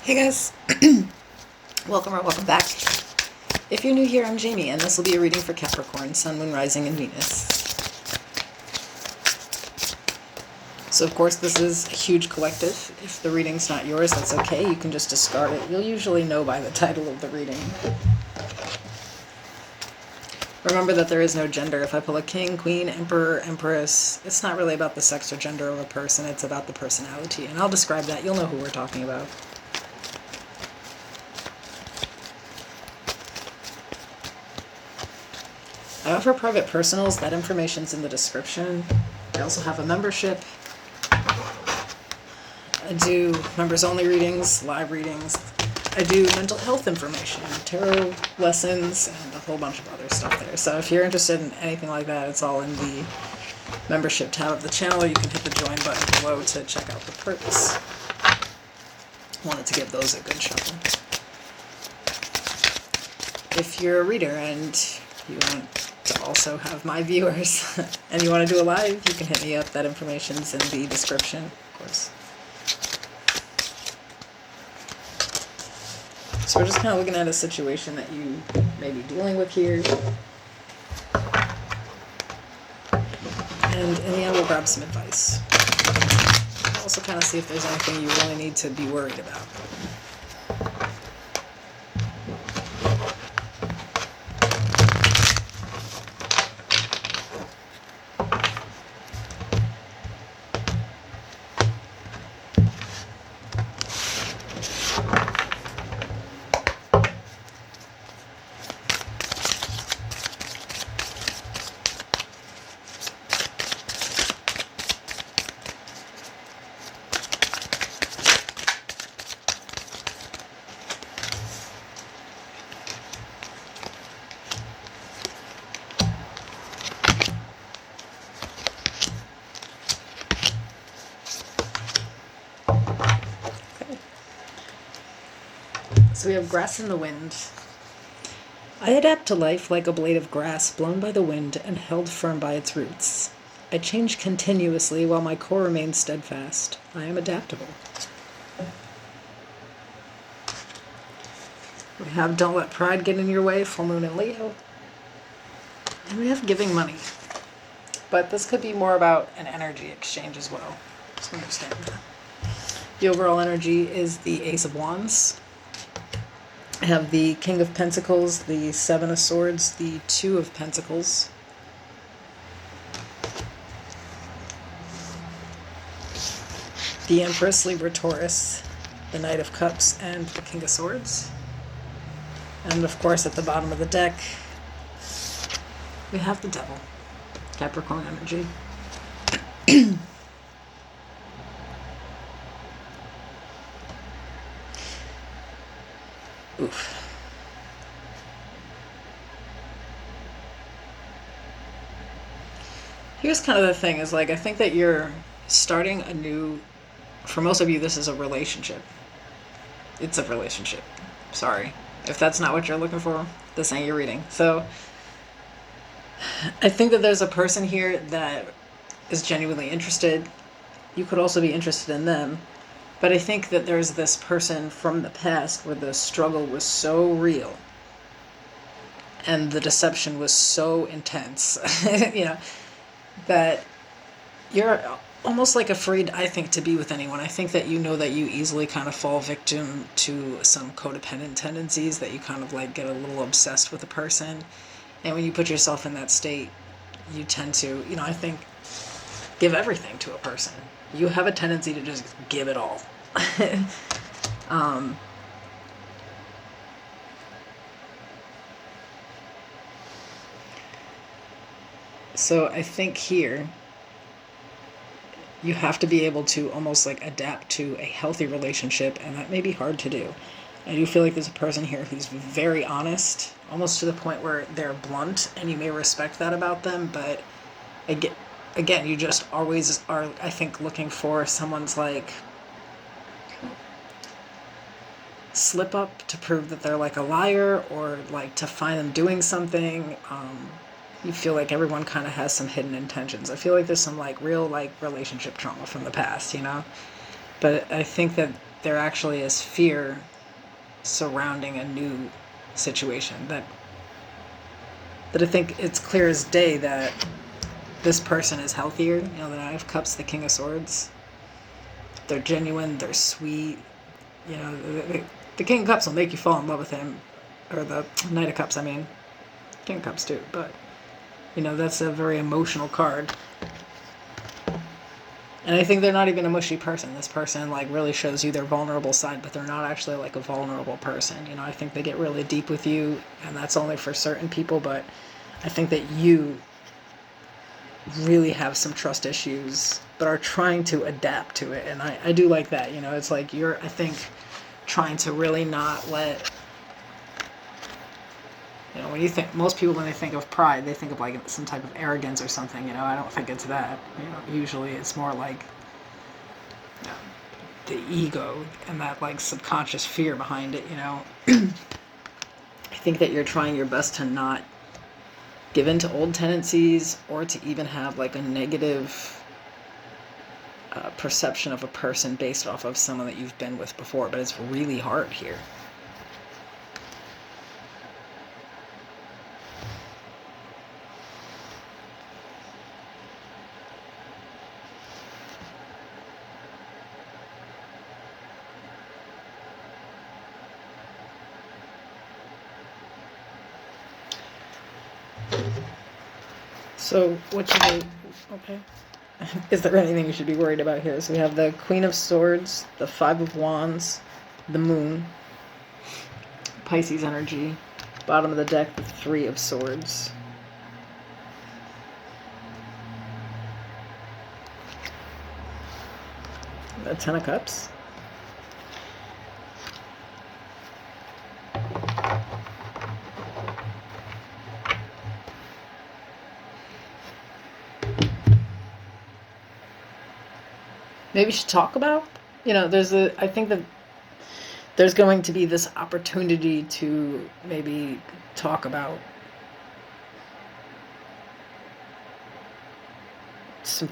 Hey guys, welcome or welcome back. If you're new here, I'm Jamie, and this will be a reading for Capricorn, Sun, Moon, Rising, and Venus. So of course this is a huge collective. If the reading's not yours, that's okay, you can just discard it. You'll usually know by the title of the reading. Remember that there is no gender. If I pull a king, queen, emperor, empress, it's not really about the sex or gender of a person, it's about the personality. And I'll describe that, you'll know who we're talking about. I offer private personals, that information's in the description. I also have a membership. I do members only readings, live readings. I do mental health information, tarot lessons, and a whole bunch of other stuff there. So if you're interested in anything like that, it's all in the membership tab of the channel. You can hit the join button below to check out the perks. Wanted to give those a good shuffle. If you're a reader and you want to also have my viewers and you want to do a live, you can hit me up. That information's in the description, of course. So we're just kind of looking at a situation that you may be dealing with here. And in the end, we'll grab some advice. We'll also kind of see if there's anything you really need to be worried about. So we have grass in the wind. I adapt to life like a blade of grass blown by the wind and held firm by its roots. I change continuously while my core remains steadfast. I am adaptable. We have don't let pride get in your way, full moon in Leo. And we have giving money. But this could be more about an energy exchange as well. Just understand that. The overall energy is the Ace of Wands. I have the King of Pentacles, the Seven of Swords, the Two of Pentacles. The Empress, Libra, Taurus, the Knight of Cups, and the King of Swords. And of course at the bottom of the deck, we have the Devil, Capricorn energy. Oof. Here's kind of the thing, is like, I think that you're starting a new, for most of you, this is a relationship. It's a relationship. Sorry. If that's not what you're looking for, this ain't your reading. So, I think that there's a person here that is genuinely interested. You could also be interested in them. But I think that there's this person from the past where the struggle was so real and the deception was so intense, you know, that you're almost like afraid, I think, to be with anyone. I think that you know that you easily kind of fall victim to some codependent tendencies, that you kind of like get a little obsessed with a person. And when you put yourself in that state, you tend to, you know, I think, give everything to a person. You have a tendency to just give it all. So I think here, you have to be able to almost like adapt to a healthy relationship, and that may be hard to do. I do feel like there's a person here who's very honest, almost to the point where they're blunt, and you may respect that about them, but again, you just always are, I think, looking for someone's like slip up to prove that they're like a liar, or like to find them doing something. You feel like everyone kind of has some hidden intentions. I feel like there's some like real like relationship trauma from the past, you know? But I think that there actually is fear surrounding a new situation. That I think it's clear as day that this person is healthier. You know, the Knight of Cups, the King of Swords. They're genuine, they're sweet. You know, the King of Cups will make you fall in love with him. Or the Knight of Cups, I mean. King of Cups too, but, you know, that's a very emotional card. And I think they're not even a mushy person. This person, like, really shows you their vulnerable side, but they're not actually, like, a vulnerable person. You know, I think they get really deep with you, and that's only for certain people, but I think that you really have some trust issues, but are trying to adapt to it, and I do like that. You know, it's like you're, I think, trying to really not let... You know, when you think, most people, when they think of pride, they think of like some type of arrogance or something. You know, I don't think it's that. You know, usually it's more like, you know, the ego and that like subconscious fear behind it. You know, I think that you're trying your best to not give in to old tendencies or to even have like a negative perception of a person based off of someone that you've been with before. But it's really hard here. So, what should we... Okay. Is there anything you should be worried about here? So we have the Queen of Swords, the Five of Wands, the Moon, Pisces energy, bottom of the deck, the Three of Swords. The Ten of Cups. Maybe we should talk about, you know, I think that there's going to be this opportunity to maybe talk about some,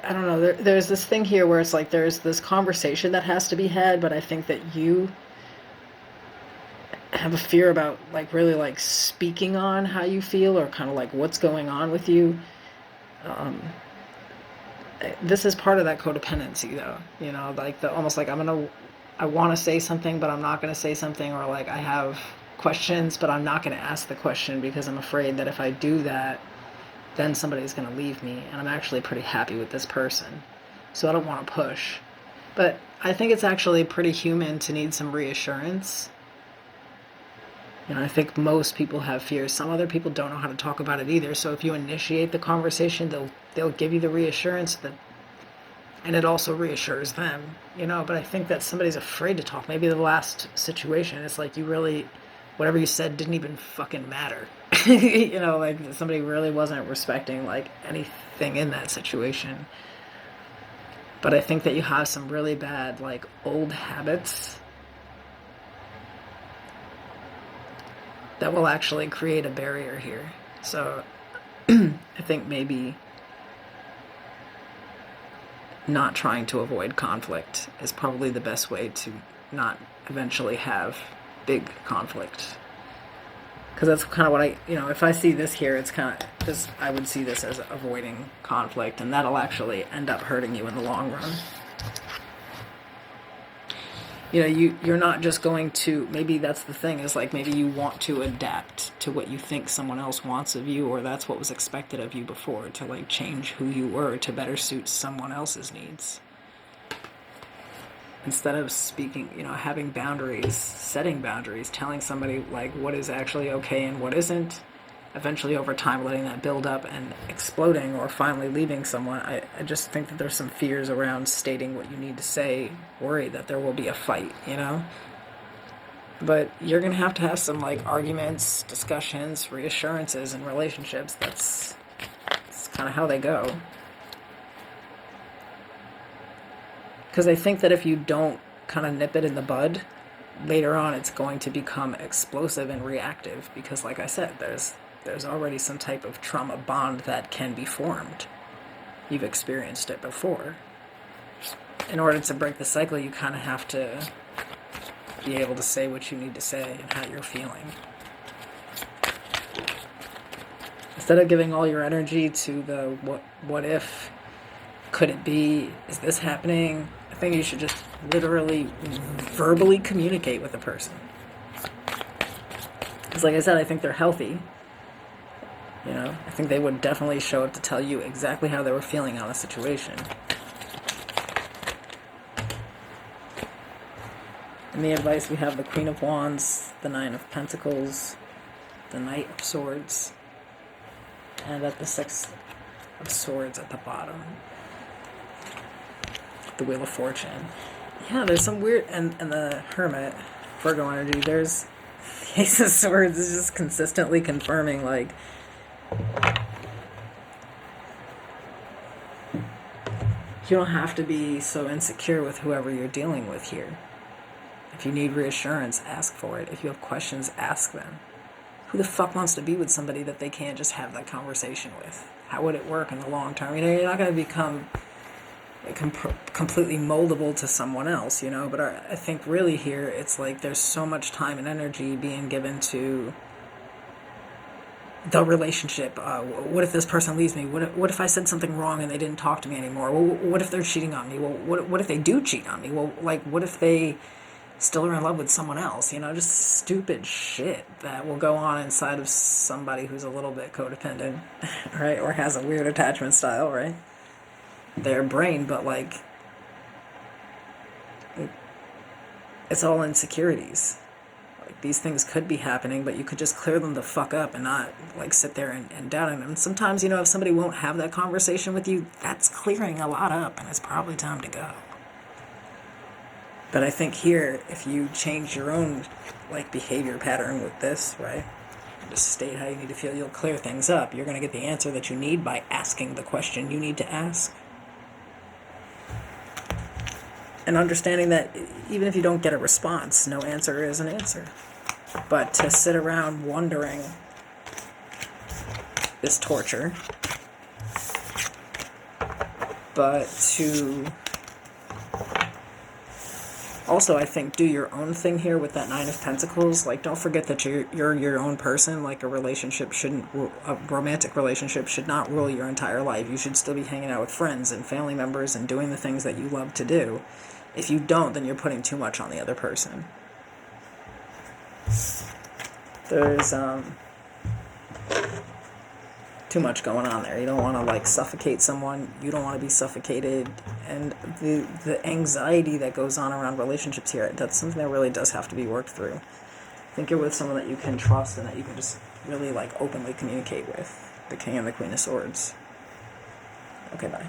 I don't know, there's this thing here where it's like there's this conversation that has to be had, but I think that you have a fear about like really like speaking on how you feel or kind of like what's going on with you. This is part of that codependency though, you know, like the almost like I want to say something but I'm not going to say something, or like I have questions but I'm not going to ask the question because I'm afraid that if I do that then somebody's going to leave me, and I'm actually pretty happy with this person, so I don't want to push. But I think it's actually pretty human to need some reassurance. You know, I think most people have fears. Some other people don't know how to talk about it either. So if you initiate the conversation, they'll give you the reassurance that, and it also reassures them. You know, but I think that somebody's afraid to talk. Maybe the last situation, it's like you really, whatever you said didn't even fucking matter. You know, like somebody really wasn't respecting like anything in that situation. But I think that you have some really bad like old habits that will actually create a barrier here. So I think maybe not trying to avoid conflict is probably the best way to not eventually have big conflict. Because that's kind of what if I see this here, it's kind of this. I would see this as avoiding conflict, and that'll actually end up hurting you in the long run. You know, you're not just going to, maybe that's the thing, is like maybe you want to adapt to what you think someone else wants of you, or that's what was expected of you before, to like change who you were to better suit someone else's needs. Instead of speaking, you know, having boundaries, setting boundaries, telling somebody like what is actually okay and what isn't, eventually over time letting that build up and exploding or finally leaving someone. I just think that there's some fears around stating what you need to say, worried that there will be a fight, you know? But you're going to have some like arguments, discussions, reassurances in relationships. That's kind of how they go. Because I think that if you don't kind of nip it in the bud, later on it's going to become explosive and reactive. Because like I said, there's already some type of trauma bond that can be formed. You've experienced it before. in order to break the cycle, you kind of have to be able to say what you need to say and how you're feeling. Instead of giving all your energy to the what if, could it be, is this happening, I think you should just literally verbally communicate with the person. Because like I said, I think they're healthy. You know, I think they would definitely show up to tell you exactly how they were feeling on the situation. In the advice, we have the Queen of Wands, the Nine of Pentacles, the Knight of Swords, and at the Six of Swords at the bottom, the Wheel of Fortune. Yeah, there's some weird, and the Hermit, Virgo energy, there's the Ace of Swords is just consistently confirming, like, you don't have to be so insecure with whoever you're dealing with here. If you need reassurance, ask for it. If you have questions, ask them. Who the fuck wants to be with somebody that they can't just have that conversation with? How would it work in the long term? You know, you're not going to become completely moldable to someone else, you know, but I think really here it's like there's so much time and energy being given to the relationship. What if this person leaves me? What if I said something wrong and they didn't talk to me anymore? Well, what if they're cheating on me? Well, what if they do cheat on me? Well, like, what if they still are in love with someone else? You know, just stupid shit that will go on inside of somebody who's a little bit codependent, right? Or has a weird attachment style, right? Their brain, but like, it's all insecurities. Like, these things could be happening, but you could just clear them the fuck up and not like sit there and doubt them. And sometimes, you know, if somebody won't have that conversation with you, that's clearing a lot up and it's probably time to go. But I think here, if you change your own like behavior pattern with this, right, just state how you need to feel, you'll clear things up. You're going to get the answer that you need by asking the question you need to ask. And understanding that even if you don't get a response, no answer is an answer. But to sit around wondering is torture. But to also, I think, do your own thing here with that Nine of Pentacles. Like, don't forget that you're your own person. Like, a romantic relationship should not rule your entire life. You should still be hanging out with friends and family members and doing the things that you love to do. If you don't, then you're putting too much on the other person. There's too much going on there. You don't want to like suffocate someone. You don't want to be suffocated. And the anxiety that goes on around relationships here, that's something that really does have to be worked through. I think you're with someone that you can trust and that you can just really like openly communicate with. The King and the Queen of Swords. Okay, bye.